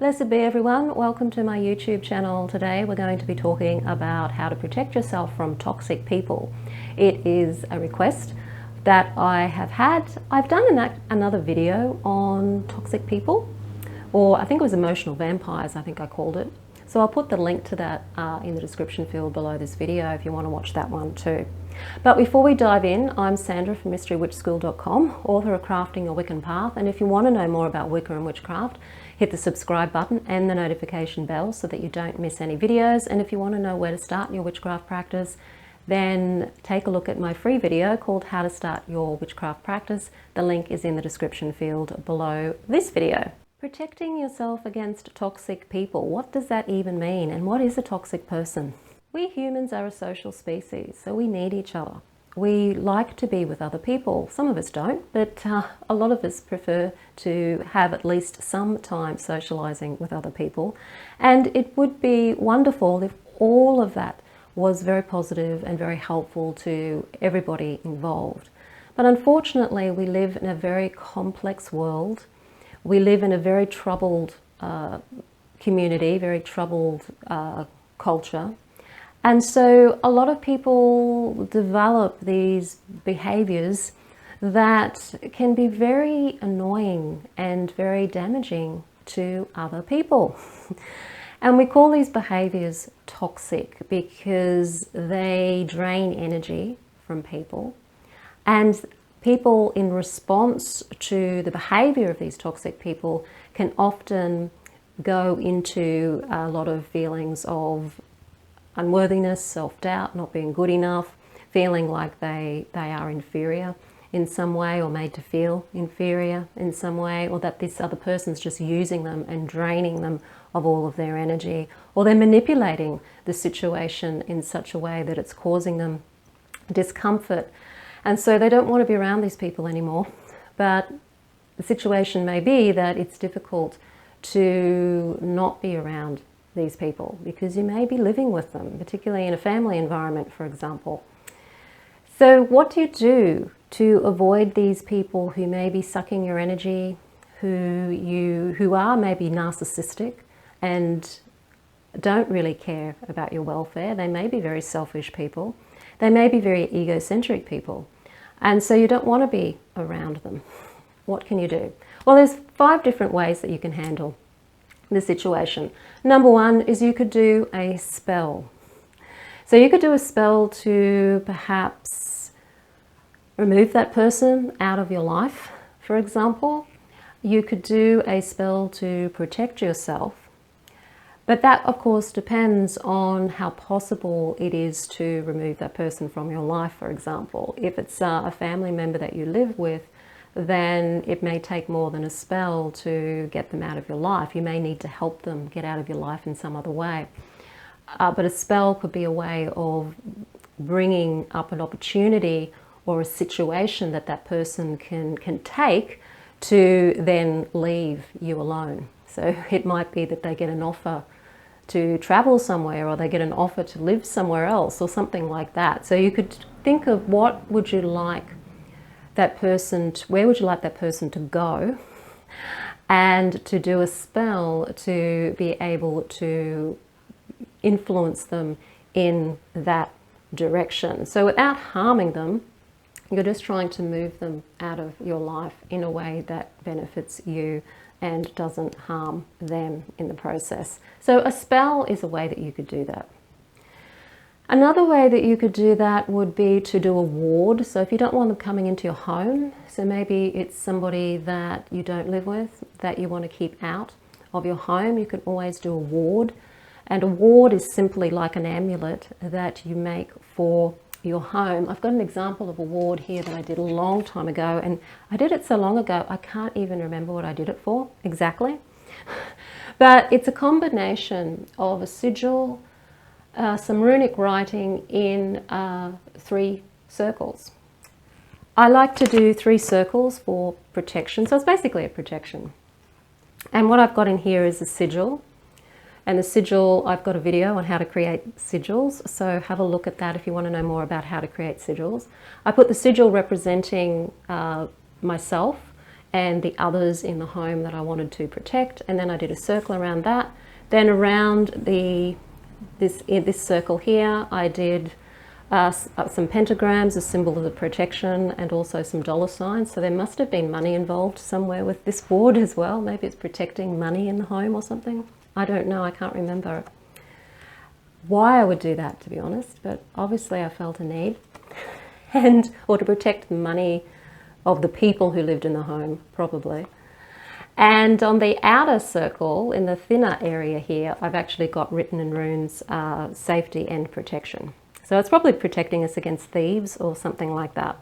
Blessed be everyone, welcome to my YouTube channel. Today we're going to be talking about how to protect yourself from toxic people. It is a request that I have had. I've done another video on toxic people, or I think it was emotional vampires, I think I called it. So I'll put the link to that in the description field below this video if you want to watch that one too. But before we dive in, I'm Sandra from mysterywitchschool.com, author of Crafting Your Wiccan Path, and if you want to know more about Wicca and witchcraft, hit the subscribe button and the notification bell so that you don't miss any videos. And if you want to know where to start your witchcraft practice, then take a look at my free video called How to Start Your Witchcraft Practice. The link is in the description field below this video. Protecting yourself against toxic people. What does that even mean? And what is a toxic person? We humans are a social species, so we need each other. We like to be with other people. Some of us don't, but a lot of us prefer to have at least some time socializing with other people. And it would be wonderful if all of that was very positive and very helpful to everybody involved. But unfortunately, we live in a very complex world. We live in a very troubled community, very troubled culture. And so a lot of people develop these behaviors that can be very annoying and very damaging to other people. And we call these behaviors toxic because they drain energy from people. And people, in response to the behavior of these toxic people, can often go into a lot of feelings of unworthiness, self-doubt, not being good enough, feeling like they are inferior in some way, or made to feel inferior in some way, or that this other person's just using them and draining them of all of their energy, or they're manipulating the situation in such a way that it's causing them discomfort. And so they don't want to be around these people anymore. But the situation may be that it's difficult to not be around these people because you may be living with them, particularly in a family environment, for example. So what do you do to avoid these people who may be sucking your energy, who are maybe narcissistic and don't really care about your welfare? They may be very selfish people. They may be very egocentric people. And so you don't want to be around them. What can you do? Well, there's 5 different ways that you can handle the situation. Number 1 is you could do a spell. So you could do a spell to perhaps remove that person out of your life, for example. You could do a spell to protect yourself. But that, of course, depends on how possible it is to remove that person from your life, for example. If it's a family member that you live with, then it may take more than a spell to get them out of your life. You may need to help them get out of your life in some other way. But a spell could be a way of bringing up an opportunity or a situation that that person can take to then leave you alone. So it might be that they get an offer to travel somewhere, or they get an offer to live somewhere else, or something like that. So you could think of what would you like that person, where would you like that person to go, and to do a spell to be able to influence them in that direction. So without harming them, you're just trying to move them out of your life in a way that benefits you and doesn't harm them in the process. So a spell is a way that you could do that. Another way that you could do that would be to do a ward. So if you don't want them coming into your home, so maybe it's somebody that you don't live with that you want to keep out of your home, you can always do a ward. And a ward is simply like an amulet that you make for your home. I've got an example of a ward here that I did a long time ago, and I did it so long ago I can't even remember what I did it for exactly. But it's a combination of a sigil, some runic writing in 3 circles. I like to do 3 circles for protection, so it's basically a protection. And what I've got in here is a sigil. And the sigil, I've got a video on how to create sigils, so have a look at that if you want to know more about how to create sigils. I put the sigil representing myself and the others in the home that I wanted to protect. And then I did a circle around that. Then around this circle here, I did some pentagrams, a symbol of the protection, and also some dollar signs. So there must have been money involved somewhere with this board as well. Maybe it's protecting money in the home or something. I don't know, I can't remember why I would do that, to be honest, but obviously I felt a need, or to protect the money of the people who lived in the home, probably. And on the outer circle, in the thinner area here, I've actually got written in runes, safety and protection. So it's probably protecting us against thieves or something like that.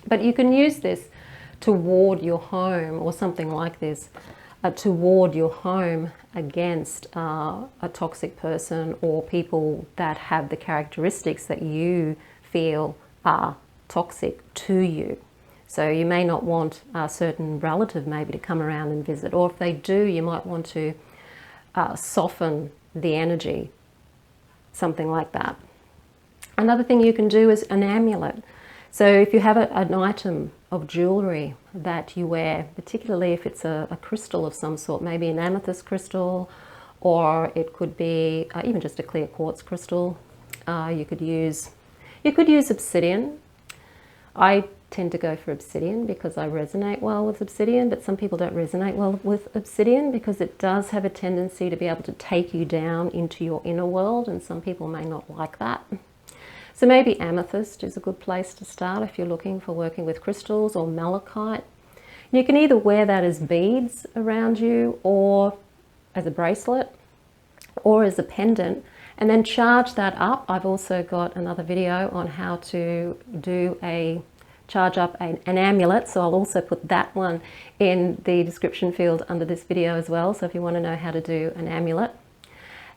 But you can use this to ward your home, or something like this, to ward your home against a toxic person or people that have the characteristics that you feel are toxic to you. So you may not want a certain relative maybe to come around and visit, or if they do, you might want to soften the energy, something like that. Another thing you can do is an amulet. So if you have an item of jewelry that you wear, particularly if it's a crystal of some sort, maybe an amethyst crystal, or it could be even just a clear quartz crystal. You could use obsidian. I tend to go for obsidian because I resonate well with obsidian, but some people don't resonate well with obsidian because it does have a tendency to be able to take you down into your inner world, and some people may not like that. So maybe amethyst is a good place to start if you're looking for working with crystals, or malachite. You can either wear that as beads around you, or as a bracelet, or as a pendant, and then charge that up. I've also got another video on how to charge up an amulet, so I'll also put that one in the description field under this video as well. So if you want to know how to do an amulet,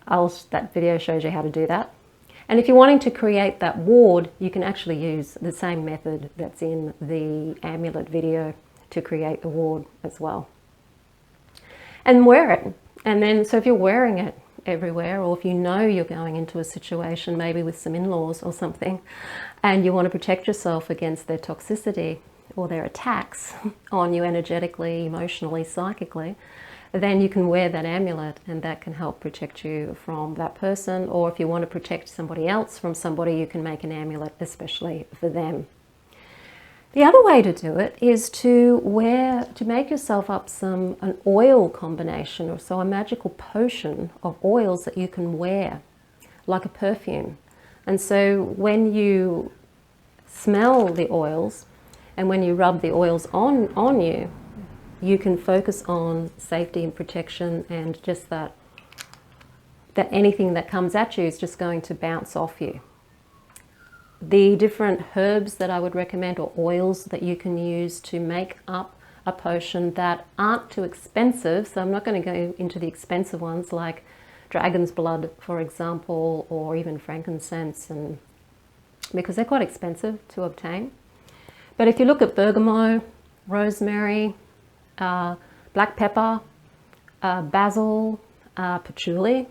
that video shows you how to do that. And if you're wanting to create that ward, you can actually use the same method that's in the amulet video to create the ward as well. And wear it. And then, so if you're wearing it everywhere, or if you know you're going into a situation maybe with some in-laws or something, and you want to protect yourself against their toxicity or their attacks on you energetically, emotionally, psychically, then you can wear that amulet, and that can help protect you from that person. Or if you want to protect somebody else from somebody, you can make an amulet especially for them. The other way to do it is to make yourself up an oil combination, or so a magical potion of oils that you can wear like a perfume. And so when you smell the oils, and when you rub the oils on you, you can focus on safety and protection, and just that anything that comes at you is just going to bounce off you. The different herbs that I would recommend, or oils that you can use to make up a potion that aren't too expensive. So I'm not going to go into the expensive ones like dragon's blood, for example, or even frankincense, because they're quite expensive to obtain. But if you look at bergamot, rosemary, black pepper, basil, patchouli,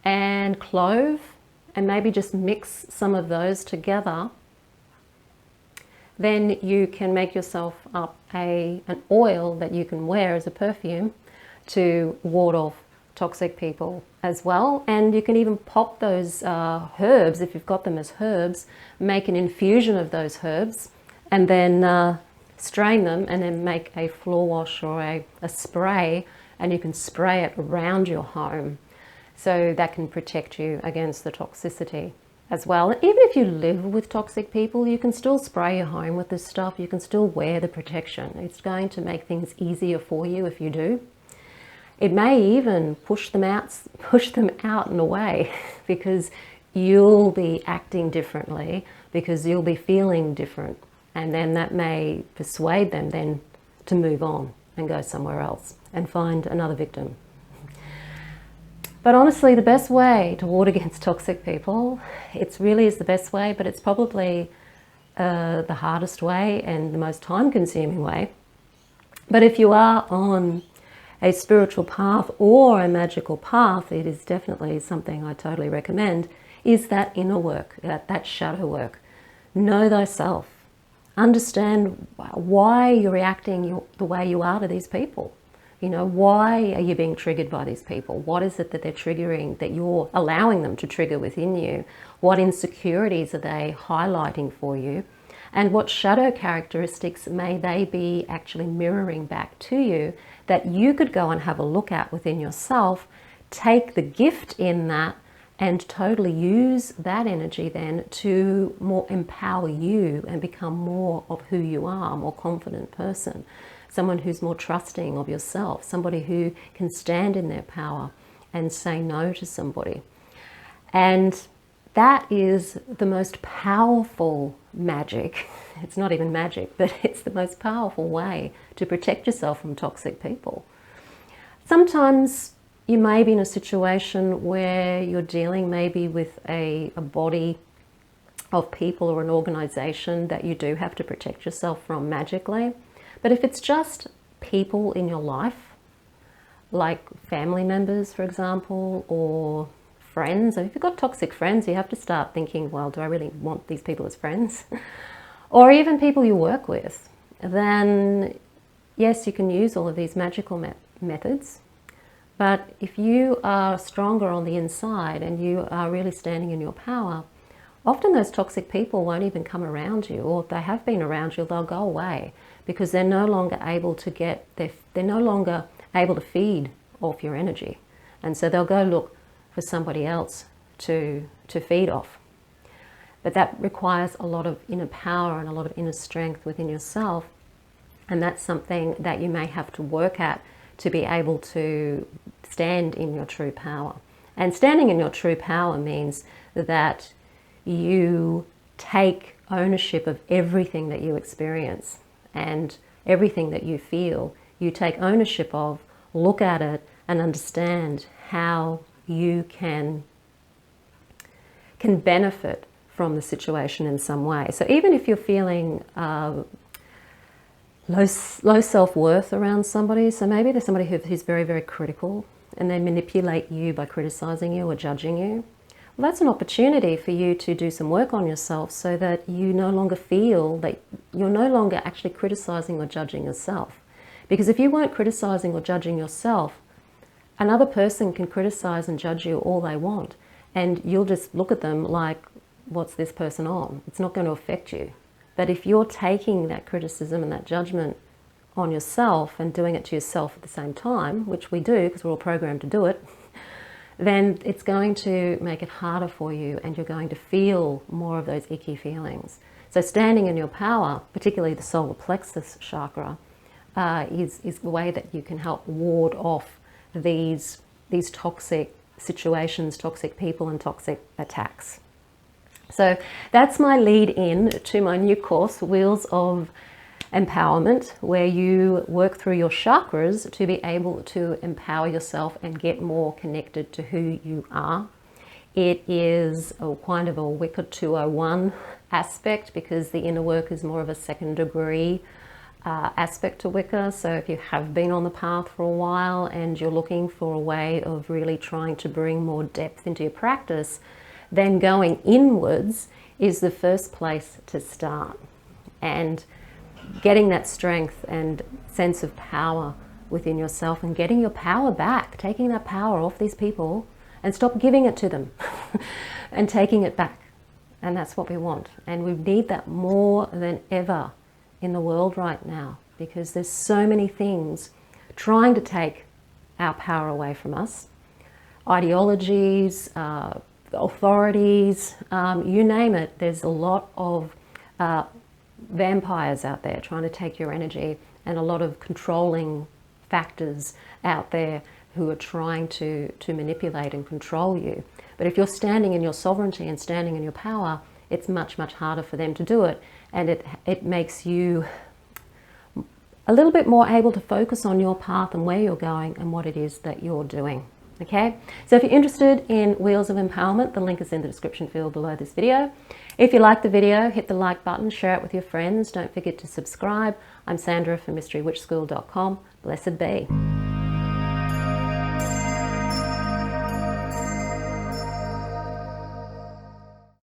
and clove, and maybe just mix some of those together, then you can make yourself up an oil that you can wear as a perfume to ward off toxic people as well. And you can even pop those herbs, if you've got them as herbs, make an infusion of those herbs, and then strain them, and then make a floor wash or a spray, and you can spray it around your home. So that can protect you against the toxicity as well. And even if you live with toxic people, you can still spray your home with this stuff. You can still wear the protection. It's going to make things easier for you if you do. It may even push them out and away because you'll be acting differently, because you'll be feeling different. And then that may persuade them then to move on and go somewhere else and find another victim. But honestly, the best way to ward against toxic people, it really is the best way, but it's probably the hardest way and the most time-consuming way. But if you are on a spiritual path or a magical path, it is definitely something I totally recommend, is that inner work, that shadow work. Know thyself. Understand why you're reacting the way you are to these people. You know, why are you being triggered by these people? What is it that they're triggering, that you're allowing them to trigger within you? What insecurities are they highlighting for you? And what shadow characteristics may they be actually mirroring back to you that you could go and have a look at within yourself, take the gift in that, and totally use that energy then to more empower you and become more of who you are, a more confident person, someone who's more trusting of yourself, somebody who can stand in their power and say no to somebody. And that is the most powerful magic. It's not even magic, but it's the most powerful way to protect yourself from toxic people. Sometimes you may be in a situation where you're dealing maybe with a body of people or an organization that you do have to protect yourself from magically. But if it's just people in your life, like family members, for example, or friends, if you've got toxic friends, you have to start thinking, well, do I really want these people as friends? Or even people you work with, then yes, you can use all of these magical methods. But if you are stronger on the inside and you are really standing in your power, often those toxic people won't even come around you, or if they have been around you, they'll go away because they're no longer able to they're no longer able to feed off your energy. And so they'll go look for somebody else to feed off. But that requires a lot of inner power and a lot of inner strength within yourself. And that's something that you may have to work at to be able to stand in your true power. And standing in your true power means that you take ownership of everything that you experience and everything that you feel. You take ownership of, look at it, and understand how you can benefit from the situation in some way. So even if you're feeling low self-worth around somebody, so maybe there's somebody who's very, very critical and they manipulate you by criticizing you or judging you, well, that's an opportunity for you to do some work on yourself so that you no longer feel that you're no longer actually criticizing or judging yourself. Because if you weren't criticizing or judging yourself, another person can criticize and judge you all they want, and you'll just look at them like, what's this person on? It's not going to affect you. But if you're taking that criticism and that judgment on yourself and doing it to yourself at the same time, which we do because we're all programmed to do it, then it's going to make it harder for you and you're going to feel more of those icky feelings. So standing in your power, particularly the solar plexus chakra, is the way that you can help ward off these toxic situations, toxic people and toxic attacks. So that's my lead in to my new course, Wheels of Empowerment, where you work through your chakras to be able to empower yourself and get more connected to who you are. It is a kind of a Wicca 201 aspect because the inner work is more of a second degree aspect to Wicca. So if you have been on the path for a while and you're looking for a way of really trying to bring more depth into your practice, then going inwards is the first place to start. And getting that strength and sense of power within yourself and getting your power back, taking that power off these people and stop giving it to them and taking it back. And that's what we want. And we need that more than ever in the world right now because there's so many things trying to take our power away from us. Ideologies, authorities, you name it. There's a lot of vampires out there trying to take your energy and a lot of controlling factors out there who are trying to manipulate and control you. But if you're standing in your sovereignty and standing in your power, it's much, much harder for them to do it. And it makes you a little bit more able to focus on your path and where you're going and what it is that you're doing. Okay, so if you're interested in Wheels of Empowerment, the link is in the description field below this video. If you like the video, hit the like button, share it with your friends. Don't forget to subscribe. I'm Sandra from mysterywitchschool.com. Blessed be.